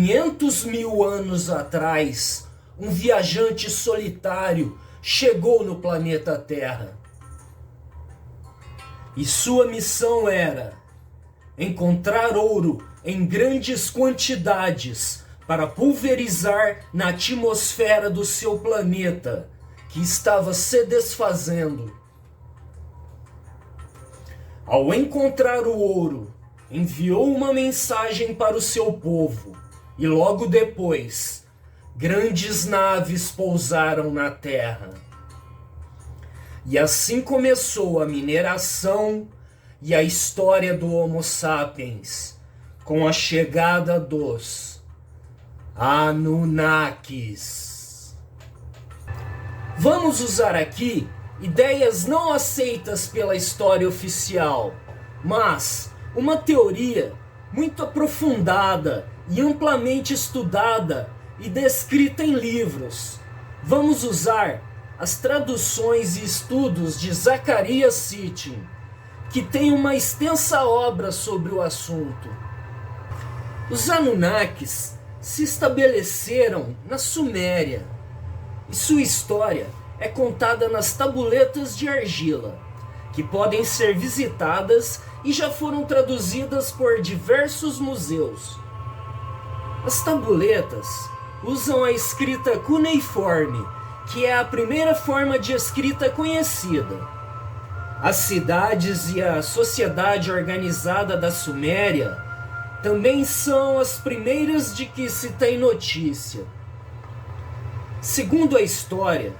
500 mil anos atrás, um viajante solitário chegou no planeta Terra. E sua missão era encontrar ouro em grandes quantidades para pulverizar na atmosfera do seu planeta, que estava se desfazendo. Ao encontrar o ouro, enviou uma mensagem para o seu povo e logo depois, grandes naves pousaram na Terra. E assim começou a mineração e a história do Homo sapiens, com a chegada dos Anunnakis. Vamos usar aqui ideias não aceitas pela história oficial, mas uma teoria muito aprofundada e amplamente estudada e descrita em livros. Vamos usar as traduções e estudos de Zecharia Sitchin, que tem uma extensa obra sobre o assunto. Os Anunnakis se estabeleceram na Suméria, e sua história é contada nas tabuletas de argila, que podem ser visitadas e já foram traduzidas por diversos museus. As tabuletas usam a escrita cuneiforme, que é a primeira forma de escrita conhecida. As cidades e a sociedade organizada da Suméria também são as primeiras de que se tem notícia. Segundo a história,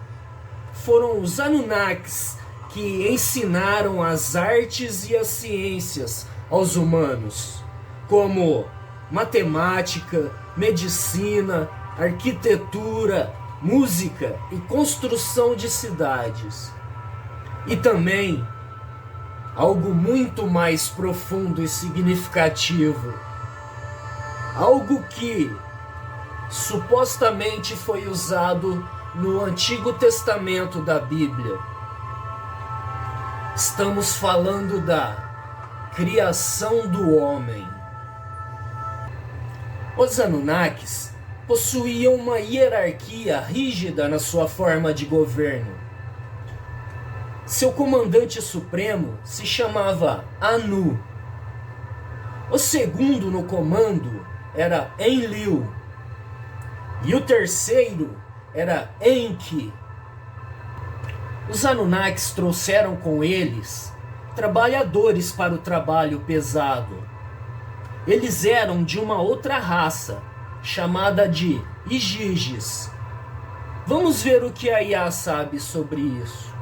foram os Anunnakis que ensinaram as artes e as ciências aos humanos, como matemática, medicina, arquitetura, música e construção de cidades. E também algo muito mais profundo e significativo, algo que supostamente foi usado no Antigo Testamento da Bíblia. Estamos falando da criação do homem. Os Anunnakis possuíam uma hierarquia rígida na sua forma de governo. Seu comandante supremo se chamava Anu. O segundo no comando era Enlil. E o terceiro era Enki. Os Anunnakis trouxeram com eles trabalhadores para o trabalho pesado. Eles eram de uma outra raça, chamada de Igiges. Vamos ver o que a IA sabe sobre isso.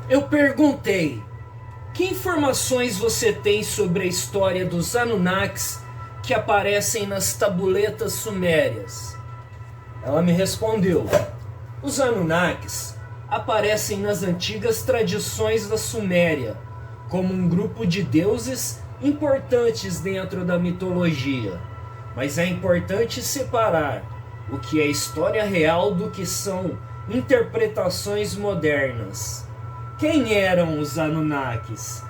Eu perguntei: que informações você tem sobre a história dos Anunnakis que aparecem nas tabuletas sumérias? Ela me respondeu: os Anunnakis aparecem nas antigas tradições da Suméria como um grupo de deuses importantes dentro da mitologia. Mas é importante separar o que é história real do que são interpretações modernas. Quem eram os Anunnakis?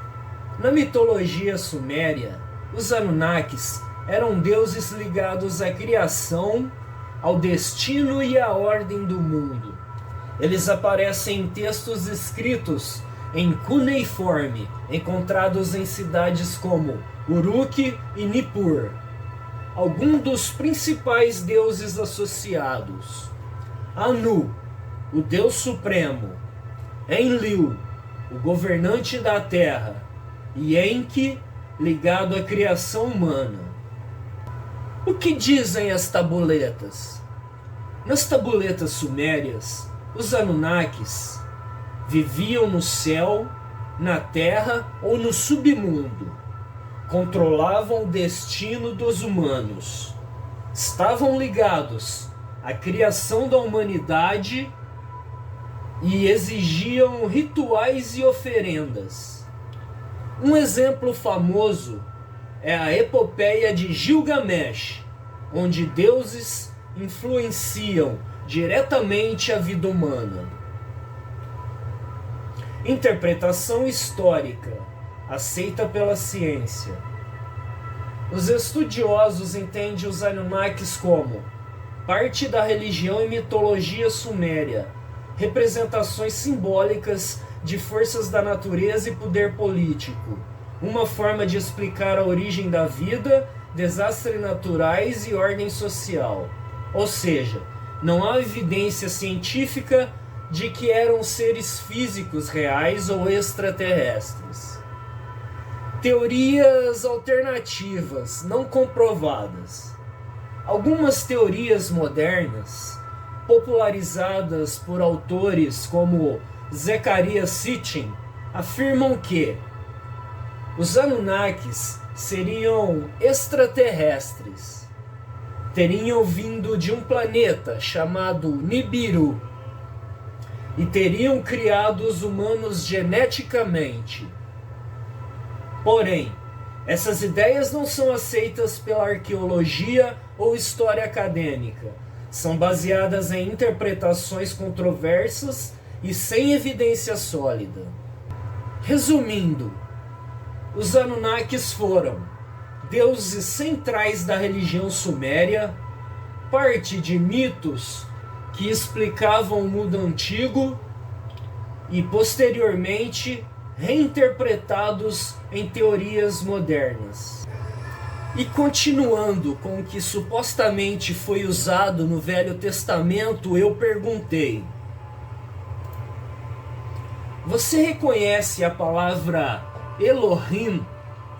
Na mitologia suméria, os Anunnakis eram deuses ligados à criação, ao destino e à ordem do mundo. Eles aparecem em textos escritos em cuneiforme, encontrados em cidades como Uruk e Nippur. Alguns dos principais deuses associados: Anu, o Deus Supremo; Enlil, o governante da Terra; e Enki, ligado à criação humana. O que dizem as tabuletas? Nas tabuletas sumérias, os Anunnakis viviam no céu, na terra ou no submundo. Controlavam o destino dos humanos. Estavam ligados à criação da humanidade e exigiam rituais e oferendas. Um exemplo famoso é a epopeia de Gilgamesh, onde deuses influenciam diretamente a vida humana. Interpretação histórica aceita pela ciência. Os estudiosos entendem os Anunnakis como parte da religião e mitologia suméria, representações simbólicas de forças da natureza e poder político, uma forma de explicar a origem da vida, desastres naturais e ordem social. Ou seja, não há evidência científica de que eram seres físicos reais ou extraterrestres. Teorias alternativas não comprovadas. Algumas teorias modernas, popularizadas por autores como Zecharia Sitchin, afirmam que os Anunnakis seriam extraterrestres. Teriam vindo de um planeta chamado Nibiru e teriam criado os humanos geneticamente. Porém, essas ideias não são aceitas pela arqueologia ou história acadêmica. São baseadas em interpretações controversas e sem evidência sólida. Resumindo, os Anunnakis foram deuses centrais da religião suméria, parte de mitos que explicavam o mundo antigo e, posteriormente, reinterpretados em teorias modernas. E continuando com o que supostamente foi usado no Velho Testamento, eu perguntei: você reconhece a palavra Elohim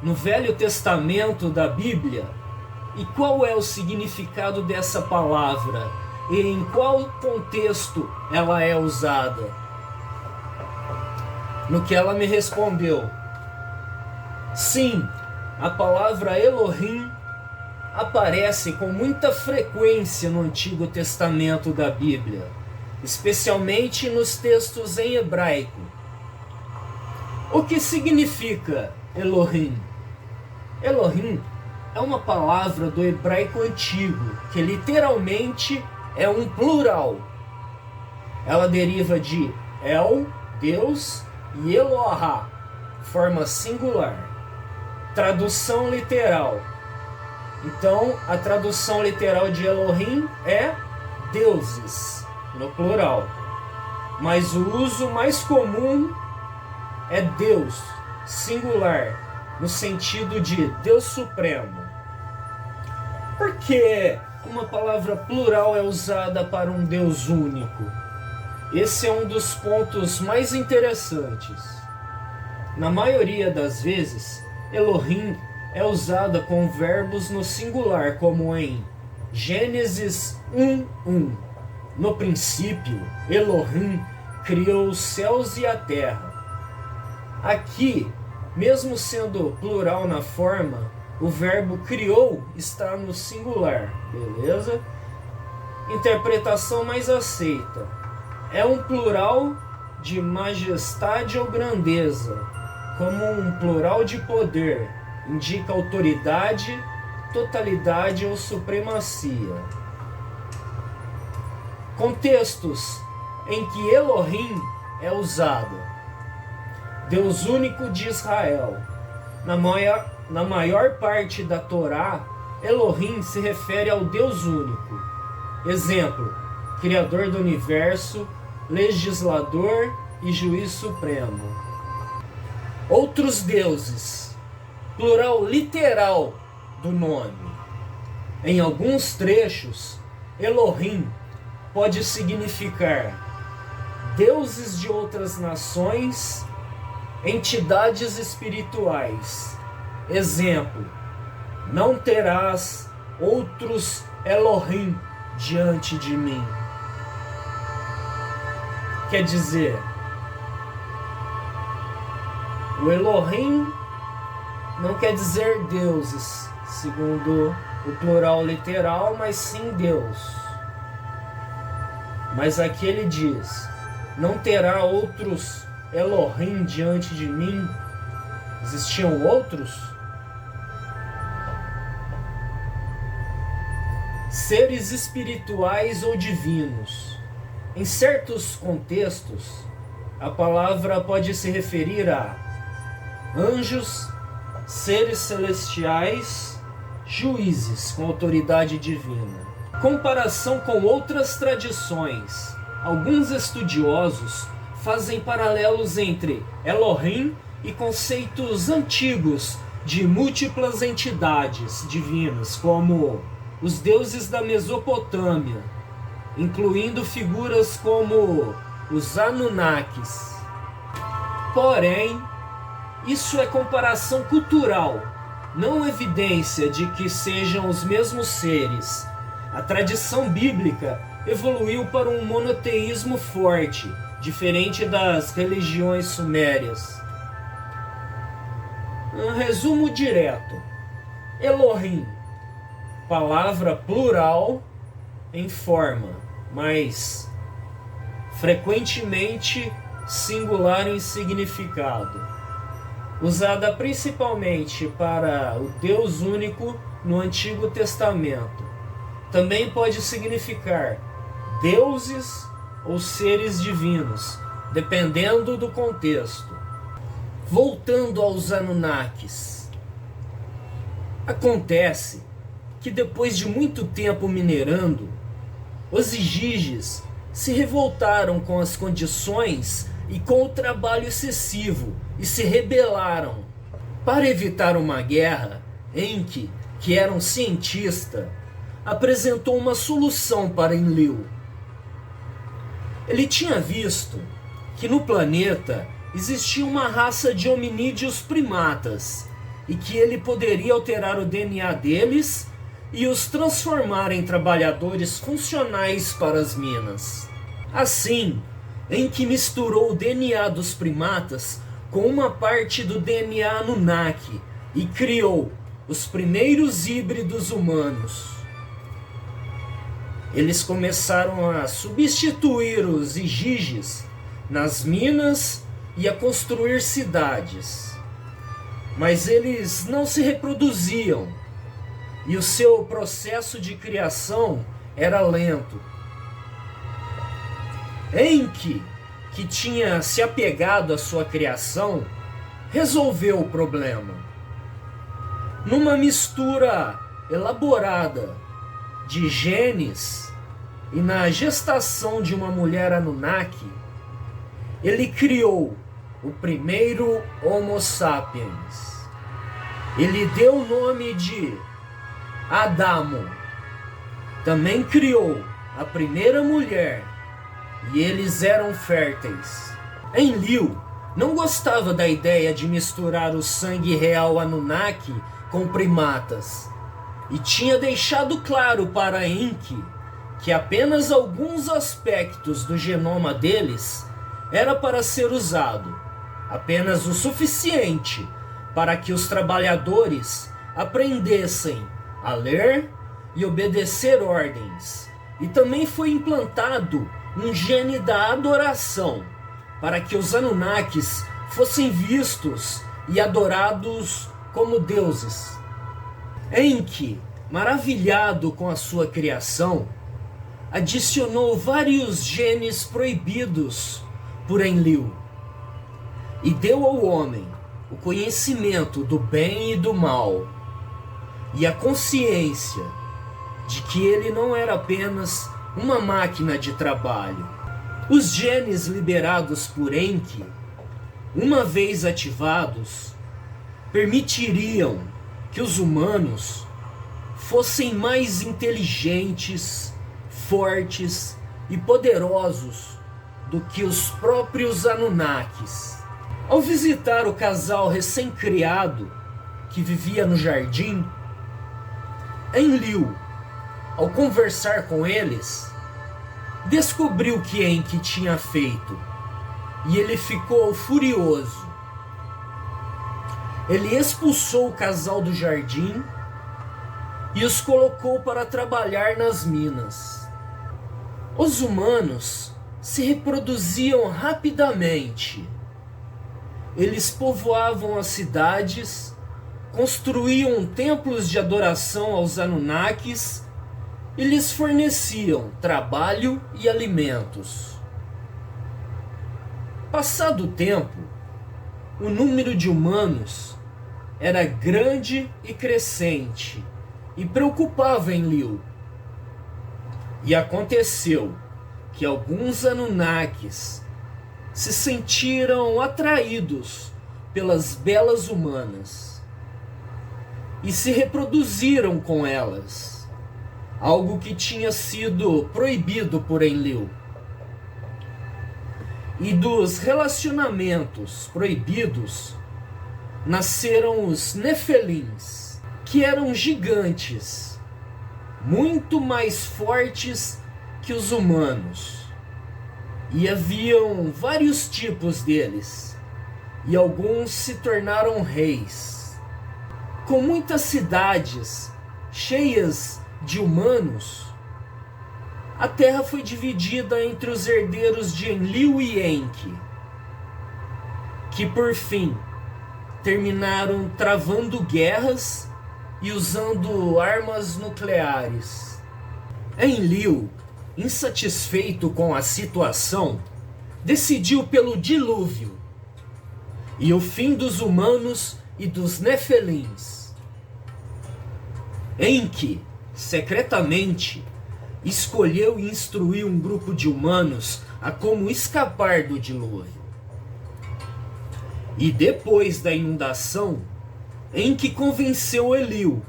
no Velho Testamento da Bíblia? E qual é o significado dessa palavra? E em qual contexto ela é usada? No que ela me respondeu: sim, a palavra Elohim aparece com muita frequência no Antigo Testamento da Bíblia, especialmente nos textos em hebraico. O que significa Elohim? Elohim é uma palavra do hebraico antigo, que literalmente é um plural. Ela deriva de El, Deus, e Elohá, forma singular. Tradução literal. Então, a tradução literal de Elohim é deuses, no plural. Mas o uso mais comum é Deus, singular, no sentido de Deus Supremo. Por que uma palavra plural é usada para um Deus único? Esse é um dos pontos mais interessantes. Na maioria das vezes, Elohim é usada com verbos no singular, como em Gênesis 1:1. No princípio, Elohim criou os céus e a terra. Aqui, mesmo sendo plural na forma, o verbo criou está no singular, beleza? Interpretação mais aceita: é um plural de majestade ou grandeza, como um plural de poder, indica autoridade, totalidade ou supremacia. Contextos em que Elohim é usado: Deus único de Israel. Na maior parte da Torá, Elohim se refere ao Deus único. Exemplo: Criador do universo, legislador e juiz supremo. Outros deuses, plural literal do nome. Em alguns trechos, Elohim pode significar deuses de outras nações, entidades espirituais. Exemplo: não terás outros Elohim diante de mim. Quer dizer, o Elohim não quer dizer deuses, segundo o plural literal, mas sim Deus. Mas aqui ele diz: não terá outros Elohim diante de mim. Existiam outros? Seres espirituais ou divinos. Em certos contextos, a palavra pode se referir a anjos, seres celestiais juízes com autoridade divina. Comparação com outras tradições. Alguns estudiosos fazem paralelos entre Elohim e conceitos antigos de múltiplas entidades divinas, como os deuses da Mesopotâmia, incluindo figuras como os Anunnakis. Porém, isso é comparação cultural, não evidência de que sejam os mesmos seres. A tradição bíblica evoluiu para um monoteísmo forte, diferente das religiões sumérias. Um resumo direto. Elohim, palavra plural em forma, mas frequentemente singular em significado, usada principalmente para o Deus único no Antigo Testamento. Também pode significar deuses ou seres divinos, dependendo do contexto. Voltando aos Anunnakis. Acontece que depois de muito tempo minerando, os Igiges se revoltaram com as condições e com o trabalho excessivo e se rebelaram. Para evitar uma guerra, Enki, que era um cientista, apresentou uma solução para Enlil. Ele tinha visto que no planeta existia uma raça de hominídeos primatas e que ele poderia alterar o DNA deles e os transformar em trabalhadores funcionais para as minas. Assim, Enki misturou o DNA dos primatas com uma parte do DNA Anunnaki e criou os primeiros híbridos humanos. Eles começaram a substituir os Igiges nas minas e a construir cidades. Mas eles não se reproduziam e o seu processo de criação era lento. Enki, que tinha se apegado à sua criação, resolveu o problema. Numa mistura elaborada de genes e na gestação de uma mulher Anunnaki, ele criou o primeiro Homo sapiens. Ele deu o nome de Adamo. Também criou a primeira mulher e eles eram férteis. Enlil não gostava da ideia de misturar o sangue real Anunnaki com primatas e tinha deixado claro para Enki que apenas alguns aspectos do genoma deles era para ser usado, apenas o suficiente para que os trabalhadores aprendessem a ler e obedecer ordens. E também foi implantado um gene da adoração, para que os Anunnakis fossem vistos e adorados como deuses. Enki, maravilhado com a sua criação, adicionou vários genes proibidos por Enlil e deu ao homem o conhecimento do bem e do mal e a consciência de que ele não era apenas uma máquina de trabalho. Os genes liberados por Enki, uma vez ativados, permitiriam que os humanos fossem mais inteligentes, fortes e poderosos do que os próprios Anunnakis. Ao visitar o casal recém-criado que vivia no jardim, Enlil, ao conversar com eles, descobriu o que Enki tinha feito e ele ficou furioso. Ele expulsou o casal do jardim e os colocou para trabalhar nas minas. Os humanos se reproduziam rapidamente. Eles povoavam as cidades, construíam templos de adoração aos Anunnakis e lhes forneciam trabalho e alimentos. Passado o tempo, o número de humanos era grande e crescente, e preocupava Enlil. E aconteceu que alguns Anunnakis se sentiram atraídos pelas belas humanas e se reproduziram com elas, algo que tinha sido proibido por Enlil. E dos relacionamentos proibidos nasceram os Nefelins, que eram gigantes, muito mais fortes que os humanos. E haviam vários tipos deles, e alguns se tornaram reis. Com muitas cidades cheias de humanos, a terra foi dividida entre os herdeiros de Enlil e Enki, que por fim terminaram travando guerras e usando armas nucleares. Enlil, insatisfeito com a situação, decidiu pelo dilúvio e o fim dos humanos e dos Nefelins. Enki, secretamente, escolheu e instruiu um grupo de humanos a como escapar do dilúvio. E depois da inundação, Enki convenceu Enlil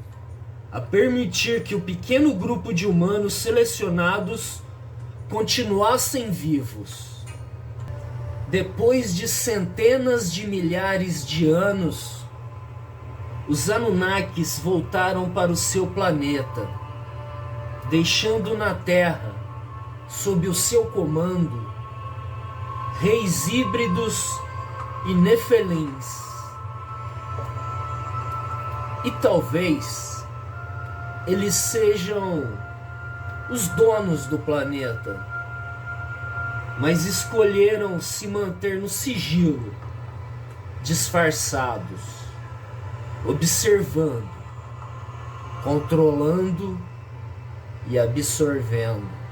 a permitir que o pequeno grupo de humanos selecionados continuassem vivos. Depois de centenas de milhares de anos, os Anunnakis voltaram para o seu planeta, deixando na Terra, sob o seu comando, reis híbridos e Nefelins. E talvez eles sejam os donos do planeta, mas escolheram se manter no sigilo, disfarçados, observando, controlando e absorvendo.